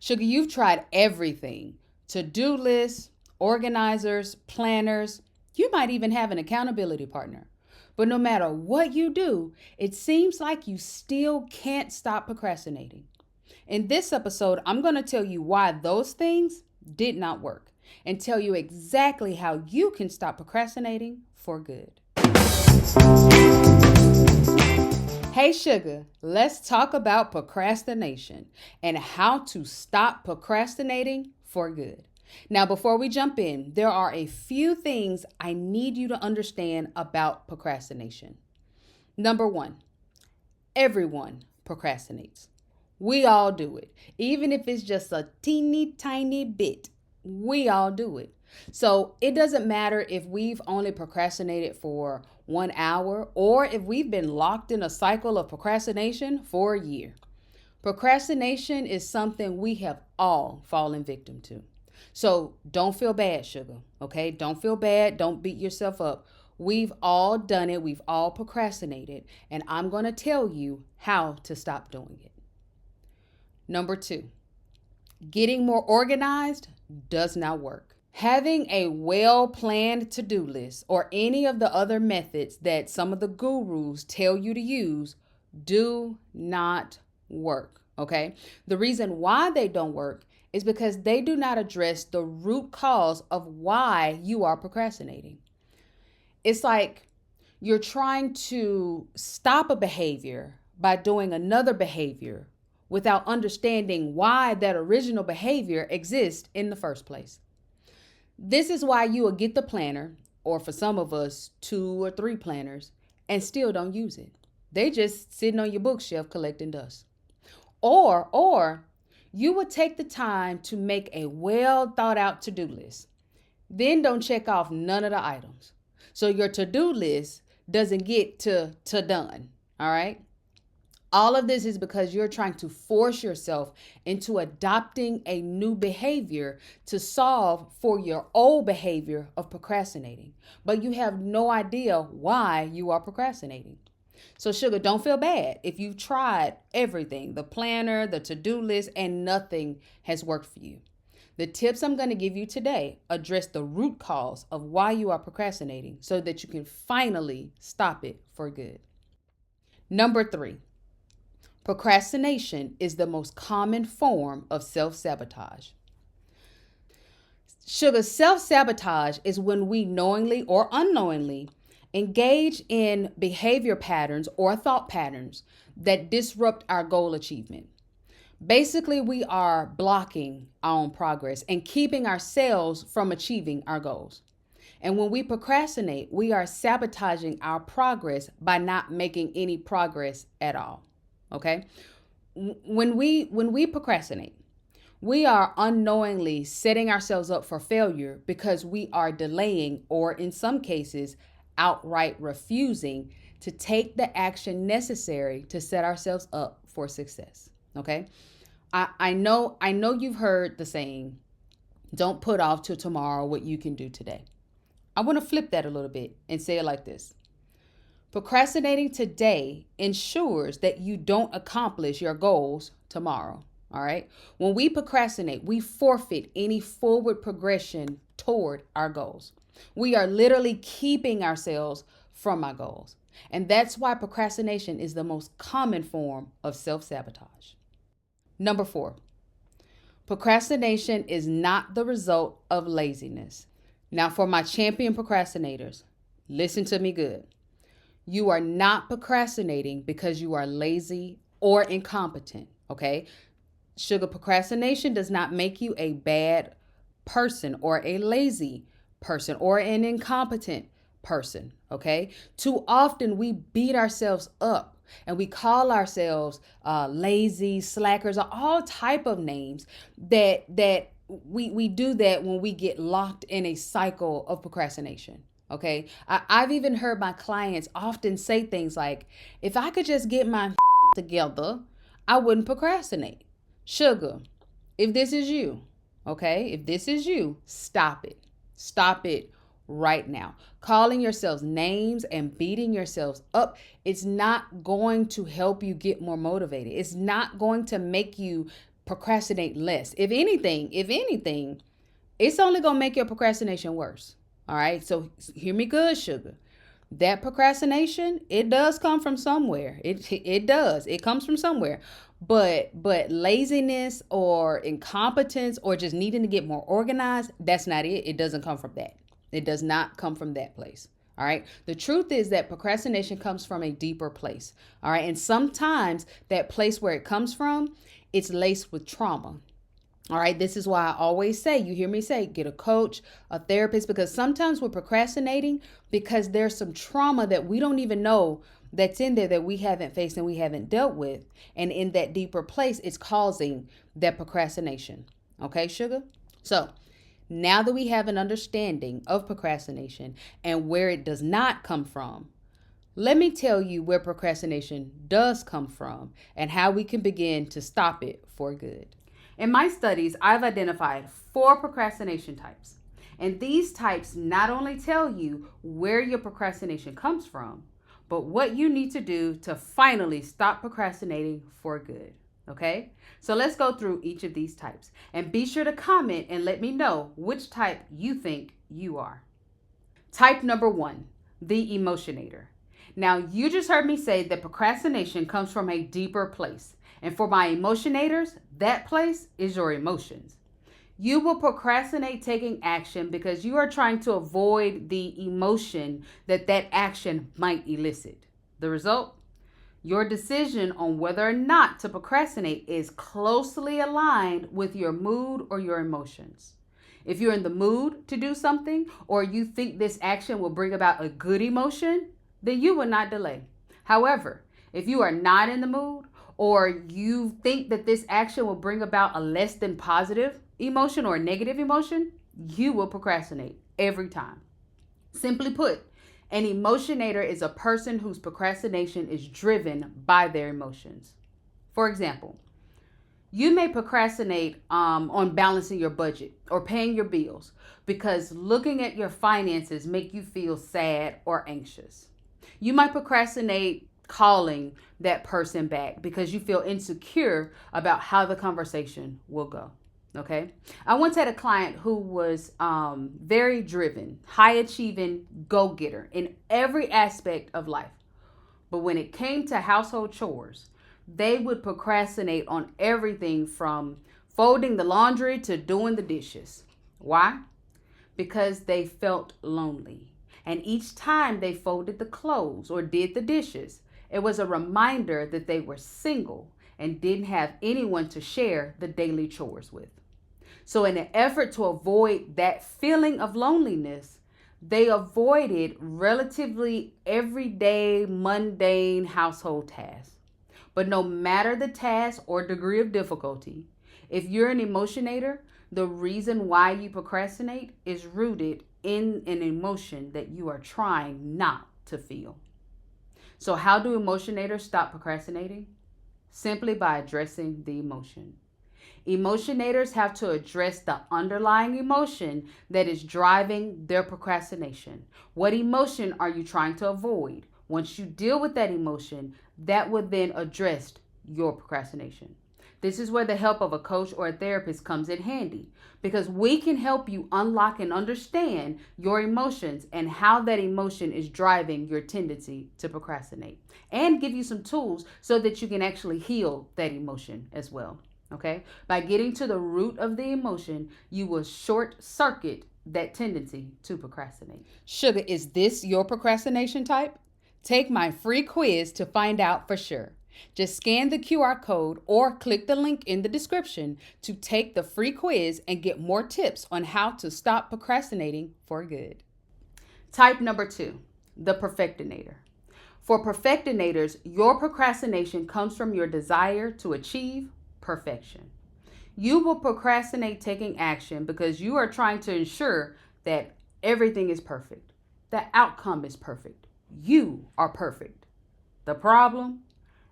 Sugar, you've tried everything: to-do lists, organizers, planners. You might even have an accountability partner. But no matter what you do, it seems like you still can't stop procrastinating. In this episode, I'm going to tell you why those things did not work and tell you exactly how you can stop procrastinating for good. Hey sugar, let's talk about procrastination and how to stop procrastinating for good. Now, before we jump in, there are a few things I need you to understand about procrastination. Number one, everyone procrastinates. We all do it. Even if it's just a teeny tiny bit, we all do it. So it doesn't matter if we've only procrastinated for 1 hour or if we've been locked in a cycle of procrastination for a year. Procrastination is something we have all fallen victim to. So don't feel bad, sugar, okay? Don't feel bad. Don't beat yourself up. We've all done it. We've all procrastinated. And I'm going to tell you how to stop doing it. Number two, getting more organized does not work. Having a well-planned to-do list or any of the other methods that some of the gurus tell you to use do not work, okay? The reason why they don't work is because they do not address the root cause of why you are procrastinating. It's like you're trying to stop a behavior by doing another behavior without understanding why that original behavior exists in the first place. This is why you will get the planner, or for some of us, 2 or 3 planners, and still don't use it. They just sitting on your bookshelf collecting dust. Or you would take the time to make a well thought out to-do list. Then don't check off none of the items. So your to-do list doesn't get to done, all right? All of this is because you're trying to force yourself into adopting a new behavior to solve for your old behavior of procrastinating. But you have no idea why you are procrastinating. So sugar, don't feel bad if you've tried everything, the planner, the to-do list, and nothing has worked for you. The tips I'm going to give you today address the root cause of why you are procrastinating so that you can finally stop it for good. Number 3. Procrastination is the most common form of self-sabotage. Sugar, self-sabotage is when we knowingly or unknowingly engage in behavior patterns or thought patterns that disrupt our goal achievement. Basically, we are blocking our own progress and keeping ourselves from achieving our goals. And when we procrastinate, we are sabotaging our progress by not making any progress at all. Okay? When we procrastinate, we are unknowingly setting ourselves up for failure because we are delaying, or in some cases, outright refusing to take the action necessary to set ourselves up for success. Okay? I know you've heard the saying, don't put off till tomorrow what you can do today. I want to flip that a little bit and say it like this. Procrastinating today ensures that you don't accomplish your goals tomorrow. All right. When we procrastinate, we forfeit any forward progression toward our goals. We are literally keeping ourselves from our goals. And that's why procrastination is the most common form of self-sabotage. Number 4, procrastination is not the result of laziness. Now, for my champion procrastinators, listen to me good. You are not procrastinating because you are lazy or incompetent, okay? Sugar, procrastination does not make you a bad person or a lazy person or an incompetent person, okay? Too often we beat ourselves up and we call ourselves lazy, slackers, or all type of names that we do that when we get locked in a cycle of procrastination. Okay, I've even heard my clients often say things like, if I could just get my together, I wouldn't procrastinate. Sugar, if this is you, okay, if this is you, stop it. Stop it right now. Calling yourselves names and beating yourselves up, it's not going to help you get more motivated. It's not going to make you procrastinate less. If anything, it's only going to make your procrastination worse. All right. So hear me good, sugar. That procrastination, it does come from somewhere. It does. It comes from somewhere. But laziness or incompetence or just needing to get more organized, that's not it. It doesn't come from that. It does not come from that place. All right. The truth is that procrastination comes from a deeper place. All right. And sometimes that place where it comes from, it's laced with trauma. All right. This is why I always say, you hear me say, get a coach, a therapist, because sometimes we're procrastinating because there's some trauma that we don't even know that's in there that we haven't faced and we haven't dealt with. And in that deeper place, it's causing that procrastination. Okay, sugar? So now that we have an understanding of procrastination and where it does not come from, let me tell you where procrastination does come from and how we can begin to stop it for good. In my studies, I've identified 4 procrastination types. And these types not only tell you where your procrastination comes from, but what you need to do to finally stop procrastinating for good. Okay? So let's go through each of these types. And be sure to comment and let me know which type you think you are. Type number 1, the emotionator. Now, you just heard me say that procrastination comes from a deeper place. And for my emotionators, that place is your emotions. You will procrastinate taking action because you are trying to avoid the emotion that action might elicit. The result? Your decision on whether or not to procrastinate is closely aligned with your mood or your emotions. If you're in the mood to do something or you think this action will bring about a good emotion, then you will not delay. However, if you are not in the mood or you think that this action will bring about a less than positive emotion or a negative emotion, you will procrastinate every time. Simply put, an emotionator is a person whose procrastination is driven by their emotions. For example, you may procrastinate on balancing your budget or paying your bills because looking at your finances make you feel sad or anxious. You might procrastinate calling that person back because you feel insecure about how the conversation will go. Okay. I once had a client who was very driven, high achieving go-getter in every aspect of life. But when it came to household chores, they would procrastinate on everything from folding the laundry to doing the dishes. Why? Because they felt lonely. And each time they folded the clothes or did the dishes, it was a reminder that they were single and didn't have anyone to share the daily chores with. So in an effort to avoid that feeling of loneliness, they avoided relatively everyday, mundane household tasks. But no matter the task or degree of difficulty, if you're an emotionator, the reason why you procrastinate is rooted in an emotion that you are trying not to feel. So how do emotionators stop procrastinating? Simply by addressing the emotion. Emotionators have to address the underlying emotion that is driving their procrastination. What emotion are you trying to avoid? Once you deal with that emotion, that will then address your procrastination. This is where the help of a coach or a therapist comes in handy because we can help you unlock and understand your emotions and how that emotion is driving your tendency to procrastinate and give you some tools so that you can actually heal that emotion as well. Okay? By getting to the root of the emotion, you will short circuit that tendency to procrastinate. Sugar, is this your procrastination type? Take my free quiz to find out for sure. Just scan the QR code or click the link in the description to take the free quiz and get more tips on how to stop procrastinating for good. Type number 2, the perfectinator. For perfectinators, your procrastination comes from your desire to achieve perfection. You will procrastinate taking action because you are trying to ensure that everything is perfect. The outcome is perfect. You are perfect. The problem?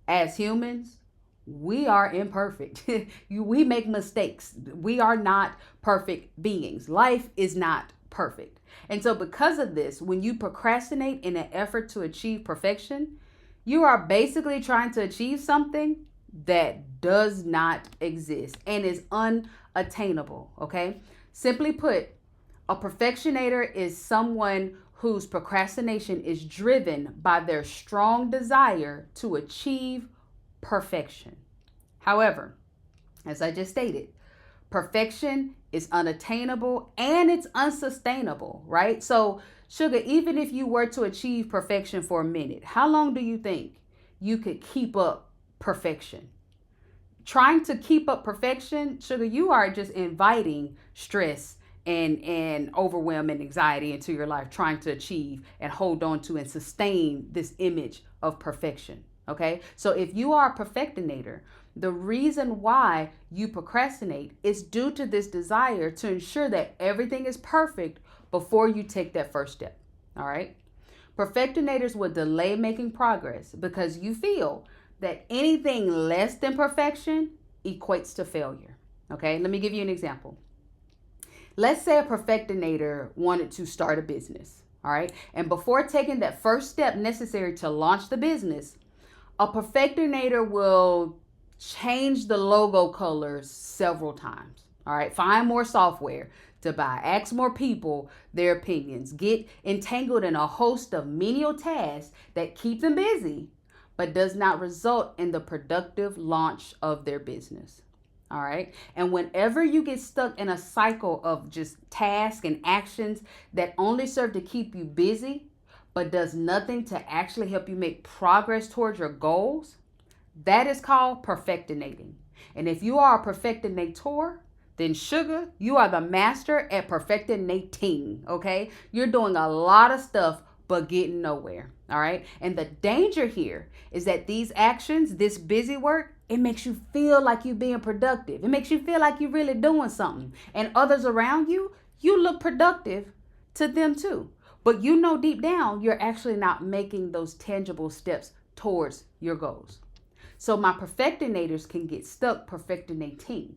As humans, we are imperfect. We make mistakes. We are not perfect beings. Life is not perfect. And so because of this, when you procrastinate in an effort to achieve perfection, you are basically trying to achieve something that does not exist and is unattainable, okay? Simply put, a perfectionator is someone whose procrastination is driven by their strong desire to achieve perfection. However, as I just stated, perfection is unattainable and it's unsustainable, right? So, sugar, even if you were to achieve perfection for a minute, how long do you think you could keep up perfection? Trying to keep up perfection, sugar, you are just inviting stress and overwhelm and anxiety into your life, trying to achieve and hold on to and sustain this image of perfection. Okay, so if you are a perfectinator, the reason why you procrastinate is due to this desire to ensure that everything is perfect before you take that first step. All right, perfectionators will delay making progress because you feel that anything less than perfection equates to failure. Okay, let me give you an example. Let's say a perfectionator wanted to start a business, all right? And before taking that first step necessary to launch the business, a perfectionator will change the logo colors several times, all right? Find more software to buy, ask more people their opinions, get entangled in a host of menial tasks that keep them busy, but does not result in the productive launch of their business. All right. And whenever you get stuck in a cycle of just tasks and actions that only serve to keep you busy, but does nothing to actually help you make progress towards your goals, that is called perfectionating. And if you are a perfectionator, then sugar, you are the master at perfectionating. Okay. You're doing a lot of stuff, but getting nowhere. All right. And the danger here is that these actions, this busy work, it makes you feel like you're being productive. It makes you feel like you're really doing something. And others around you, you look productive to them too. But you know deep down, you're actually not making those tangible steps towards your goals. So my perfectionators can get stuck perfectionating.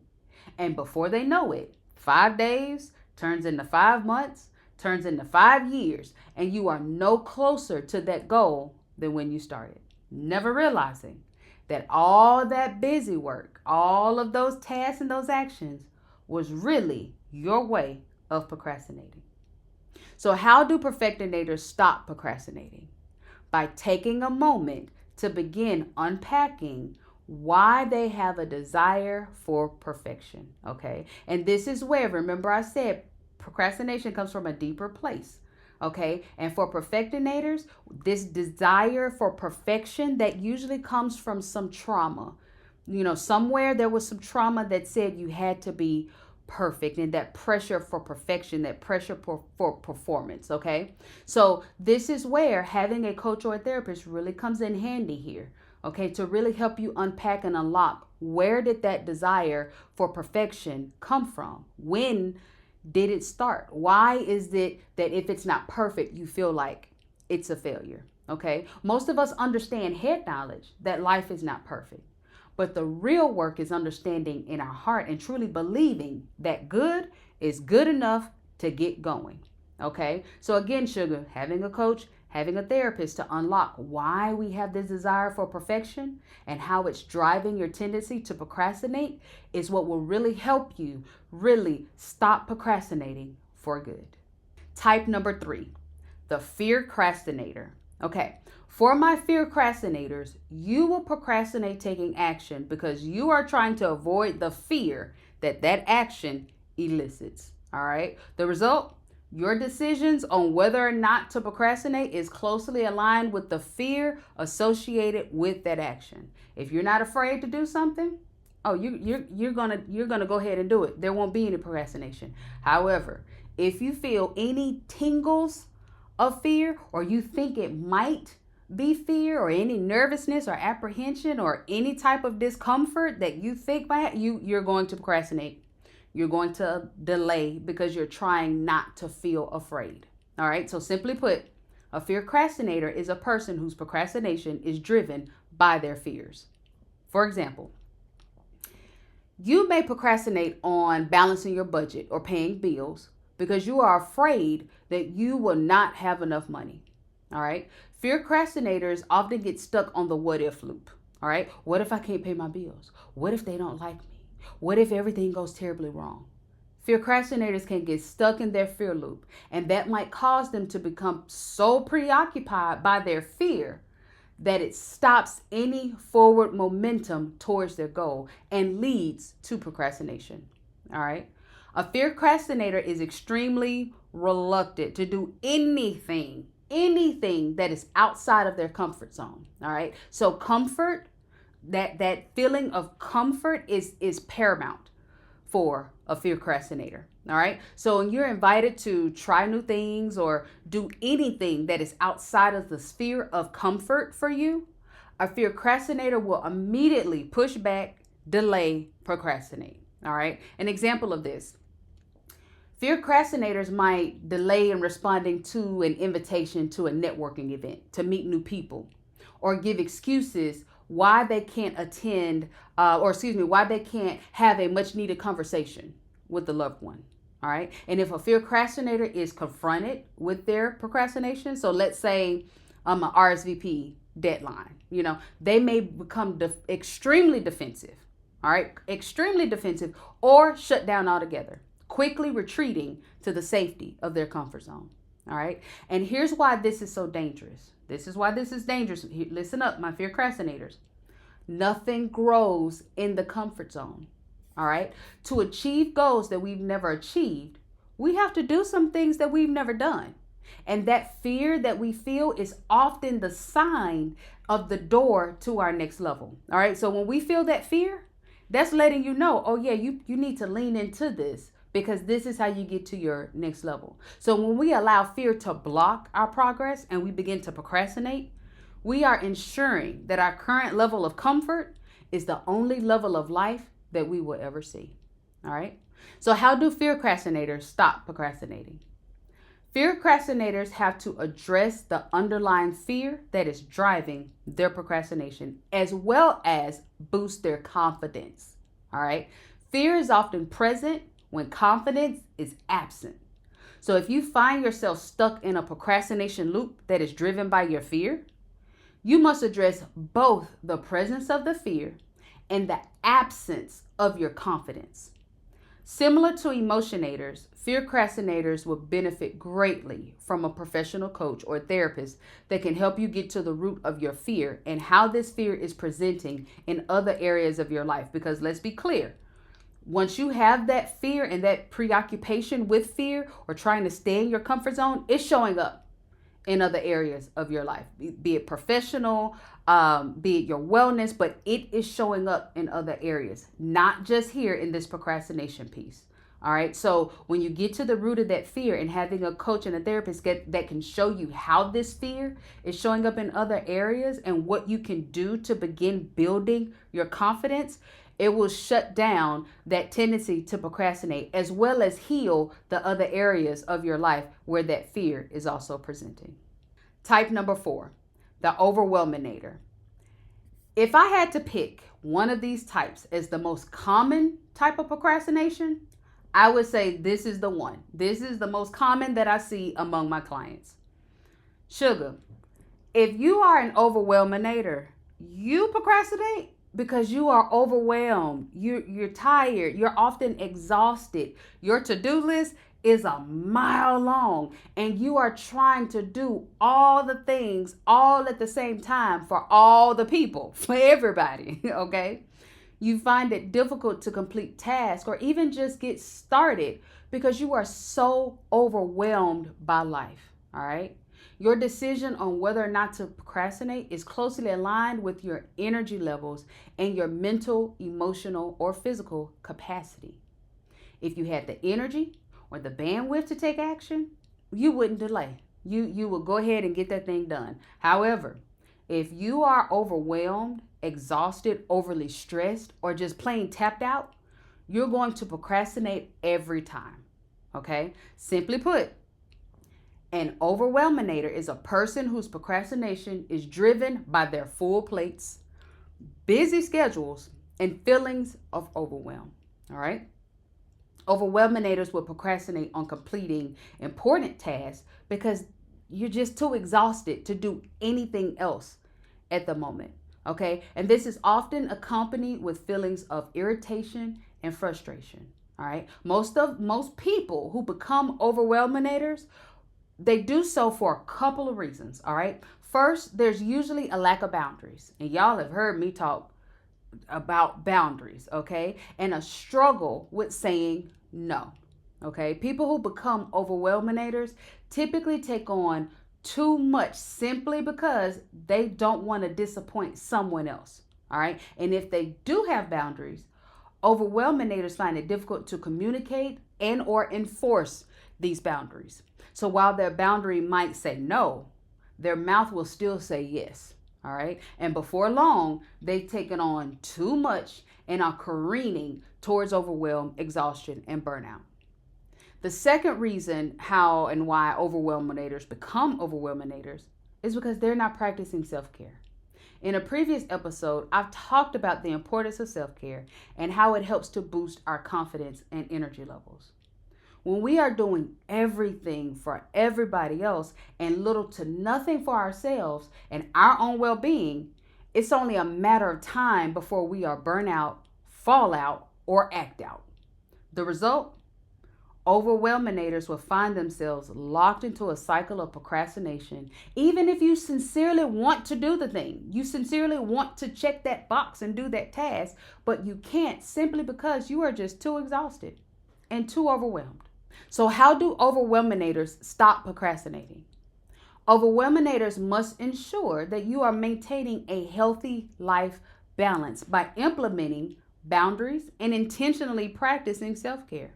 And before they know it, 5 days turns into 5 months, turns into 5 years, and you are no closer to that goal than when you started. Never realizing that all that busy work, all of those tasks and those actions was really your way of procrastinating. So how do perfectionators stop procrastinating? By taking a moment to begin unpacking why they have a desire for perfection, okay? And this is where, remember I said, procrastination comes from a deeper place. Okay. And for perfectionators, this desire for perfection that usually comes from some trauma. You know, somewhere there was some trauma that said you had to be perfect, and that pressure for perfection, that pressure for performance. Okay. So this is where having a coach or a therapist really comes in handy here. Okay. To really help you unpack and unlock, where did that desire for perfection come from? When did it start? Why is it that if it's not perfect, you feel like it's a failure? Okay. Most of us understand head knowledge that life is not perfect. But the real work is understanding in our heart and truly believing that good is good enough to get going. Okay. So again, sugar, having a coach, having a therapist to unlock why we have this desire for perfection and how it's driving your tendency to procrastinate is what will really help you really stop procrastinating for good. Type number 3, the fearcrastinator. Okay, for my fearcrastinators, you will procrastinate taking action because you are trying to avoid the fear that that action elicits. All right, the result? Your decisions on whether or not to procrastinate is closely aligned with the fear associated with that action. If you're not afraid to do something, you're gonna go ahead and do it. There won't be any procrastination. However, if you feel any tingles of fear, or you think it might be fear, or any nervousness or apprehension or any type of discomfort that you think might, you're going to procrastinate. You're going to delay because you're trying not to feel afraid. All right. So simply put, a fearcrastinator is a person whose procrastination is driven by their fears. For example, you may procrastinate on balancing your budget or paying bills because you are afraid that you will not have enough money. All right. Fearcrastinators often get stuck on the what if loop. All right. What if I can't pay my bills? What if they don't like me? What if everything goes terribly wrong? Procrastinators can get stuck in their fear loop, and that might cause them to become so preoccupied by their fear that it stops any forward momentum towards their goal and leads to procrastination. All right. A procrastinator is extremely reluctant to do anything that is outside of their comfort zone. All right. So comfort, that feeling of comfort is paramount for a procrastinator. All right. So when you're invited to try new things or do anything that is outside of the sphere of comfort for you, a procrastinator will immediately push back, delay, procrastinate. All right. An example of this: procrastinators might delay in responding to an invitation to a networking event to meet new people, or give excuses why they can't attend, why they can't have a much needed conversation with the loved one. All right. And if a procrastinator is confronted with their procrastination, so let's say an RSVP deadline, they may become extremely defensive. All right. Extremely defensive, or shut down altogether, quickly retreating to the safety of their comfort zone. All right. And here's why this is so dangerous. Listen up, my procrastinators. Nothing grows in the comfort zone. All right. To achieve goals that we've never achieved, we have to do some things that we've never done. And that fear that we feel is often the sign of the door to our next level. All right. So when we feel that fear, that's letting you know, oh yeah, you need to lean into this, because this is how you get to your next level. So when we allow fear to block our progress and we begin to procrastinate, we are ensuring that our current level of comfort is the only level of life that we will ever see. All right. So how do procrastinators stop procrastinating? Procrastinators have to address the underlying fear that is driving their procrastination, as well as boost their confidence. All right. Fear is often present when confidence is absent. So if you find yourself stuck in a procrastination loop that is driven by your fear, you must address both the presence of the fear and the absence of your confidence. Similar to emotionators, procrastinators will benefit greatly from a professional coach or therapist that can help you get to the root of your fear and how this fear is presenting in other areas of your life. Because let's be clear, once you have that fear and that preoccupation with fear or trying to stay in your comfort zone, it's showing up in other areas of your life, be it professional, be it your wellness, but it is showing up in other areas, not just here in this procrastination piece. All right. So when you get to the root of that fear and having a coach and a therapist that can show you how this fear is showing up in other areas and what you can do to begin building your confidence, it will shut down that tendency to procrastinate, as well as heal the other areas of your life where that fear is also presenting. Type number 4, the overwhelminator. If I had to pick one of these types as the most common type of procrastination, I would say this is the one. This is the most common that I see among my clients. Sugar, if you are an overwhelminator, you procrastinate because you are overwhelmed. You're tired. You're often exhausted. Your to-do list is a mile long and you are trying to do all the things all at the same time for all the people, for everybody, okay? You find it difficult to complete tasks or even just get started because you are so overwhelmed by life, all right? Your decision on whether or not to procrastinate is closely aligned with your energy levels and your mental, emotional, or physical capacity. If you had the energy or the bandwidth to take action, you wouldn't delay. You will go ahead and get that thing done. However, if you are overwhelmed, exhausted, overly stressed, or just plain tapped out, you're going to procrastinate every time. Okay? Simply put, an overwhelminator is a person whose procrastination is driven by their full plates, busy schedules, and feelings of overwhelm. All right? Overwhelminators will procrastinate on completing important tasks because you're just too exhausted to do anything else at the moment. Okay, and this is often accompanied with feelings of irritation and frustration. All right, most people who become overwhelminators, they do so for a couple of reasons. All right, first, there's usually a lack of boundaries, and y'all have heard me talk about boundaries, okay, and a struggle with saying no. Okay, people who become overwhelminators typically take on too much simply because they don't want to disappoint someone else. All right, and if they do have boundaries, overwhelminators find it difficult to communicate and or enforce these boundaries. So while their boundary might say no, their mouth will still say yes. All right, and before long, they've taken on too much and are careening towards overwhelm, exhaustion, and burnout. The second reason how and why overwhelminators become overwhelminators is because they're not practicing self-care. In a previous episode, I've talked about the importance of self-care and how it helps to boost our confidence and energy levels. When we are doing everything for everybody else and little to nothing for ourselves and our own well-being, it's only a matter of time before we are burnt out, fall out, or act out. The result? Overwhelminators will find themselves locked into a cycle of procrastination, even if you sincerely want to do the thing. You sincerely want to check that box and do that task, but you can't simply because you are just too exhausted and too overwhelmed. So how do overwhelminators stop procrastinating? Overwhelminators must ensure that you are maintaining a healthy life balance by implementing boundaries and intentionally practicing self-care.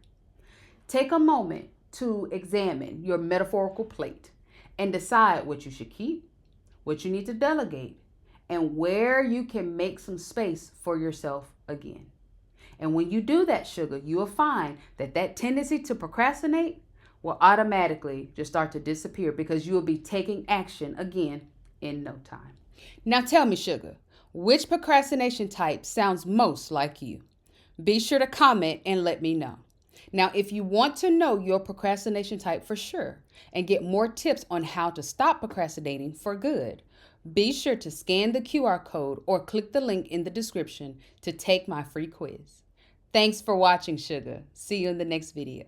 Take a moment to examine your metaphorical plate and decide what you should keep, what you need to delegate, and where you can make some space for yourself again. And when you do that, sugar, you will find that that tendency to procrastinate will automatically just start to disappear because you will be taking action again in no time. Now tell me, sugar, which procrastination type sounds most like you? Be sure to comment and let me know. Now, if you want to know your procrastination type for sure and get more tips on how to stop procrastinating for good, be sure to scan the QR code or click the link in the description to take my free quiz. Thanks for watching, sugar. See you in the next video.